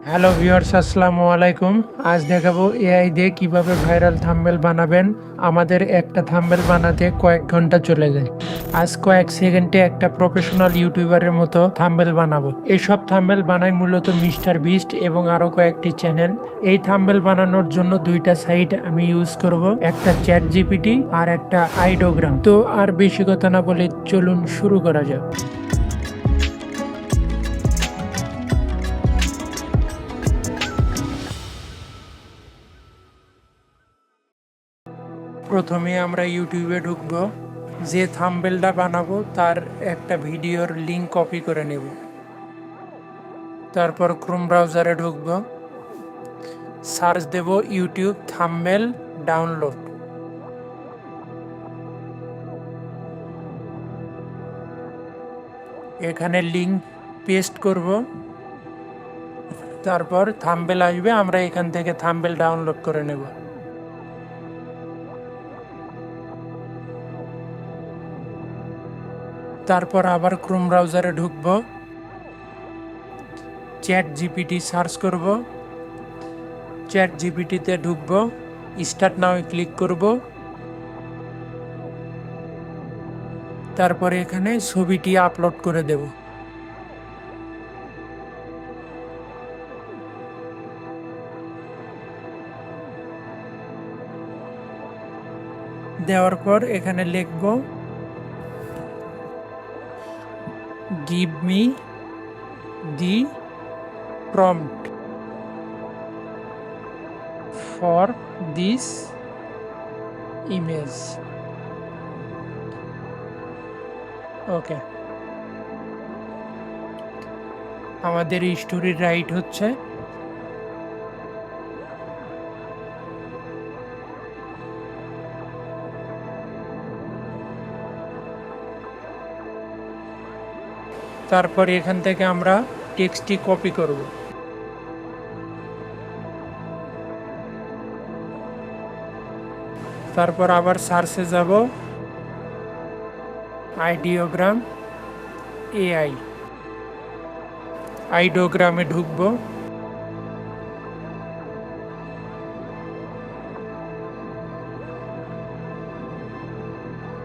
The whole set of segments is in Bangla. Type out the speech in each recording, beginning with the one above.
হ্যালো ভিউয়ার্স, আসসালামু আলাইকুম। আজ দেখাবো এআই দিয়ে কিভাবে ভাইরাল থাম্বনেল বানাবেন। আমাদের একটা থাম্বনেল বানাতে কয়েক ঘন্টা চলে যায়। আজ কয়েক সেকেন্ডে একটা প্রফেশনাল ইউটিউবারের মতো থাম্বনেল বানাবো। এইসব থাম্বনেল বানায় মূলত মিস্টার বিস্ট এবং আরো কয়েকটি চ্যানেল। এই থাম্বনেল বানানোর জন্য দুইটা সাইট আমি ইউজ করব, একটা চ্যাট জিপিটি আর একটা আইডোগ্রাম। তো আর বেশি কথা না বলে চলুন শুরু করা যাক। প্রথমে আমরা ইউটিউবে ঢুকবো। যে থাম্বনেলটা বানাবো তার একটা ভিডিওর লিংক কপি করে নেব। তারপর ক্রোম ব্রাউজারে ঢুকবো, সার্চ দেব ইউটিউব থাম্বনেল ডাউনলোড। এখানে লিংক পেস্ট করব, তারপর থাম্বনেল আসবে, আমরা এখান থেকে থাম্বনেল ডাউনলোড করে নেব। তারপর আবার ক্রোম ব্রাউজারে ঢুকবো, চ্যাট জিপিটি সার্চ করব। চ্যাট জিপিটিতে ঢুকবো, স্টার্ট নাও ক্লিক করব। তারপরে এখানে ছবিটি আপলোড করে দেব। দেওয়ার পর এখানে লিখব give me the prompt for this image. Okay, আমাদের স্টোরি রাইট হচ্ছে। তারপর এখান থেকে আমরা টেক্সটটি কপি করব। তারপর আবার সার্চে যাব, আইডিওগ্রাম এআই, আইডিওগ্রামে ঢুকব।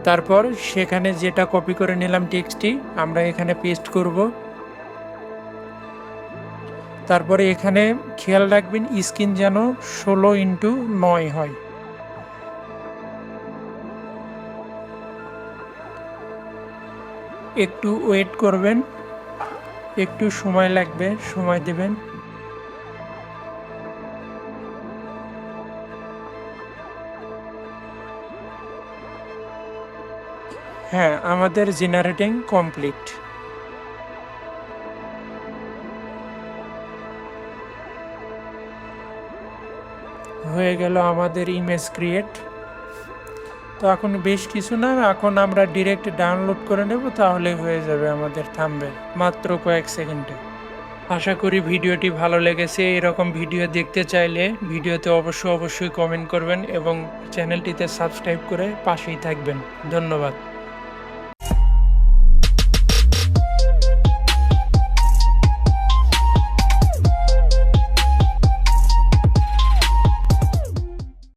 তারপর সেখানে যেটা কপি করে নিলাম টেক্সটটি আমরা এখানে পেস্ট করব। তারপরে এখানে খেয়াল রাখবেন স্ক্রিন যেন 16:9 হয়। একটু ওয়েট করবেন, একটু সময় লাগবে, সময় দেবেন। হ্যাঁ, আমাদের জেনারেটিং কমপ্লিট। হয়ে গেল আমাদের ইমেজ ক্রিয়েট। তো এখন বেশ কিছু না, এখন আমরা ডিরেক্ট ডাউনলোড করে নেব, তাহলে হয়ে যাবে আমাদের থাম্বনেল মাত্র কয়েক সেকেন্ডে। আশা করি ভিডিওটি ভালো লেগেছে। এরকম ভিডিও দেখতে চাইলে ভিডিওতে অবশ্যই কমেন্ট করবেন এবং চ্যানেলটিতে সাবস্ক্রাইব করে পাশেই থাকবেন। ধন্যবাদ।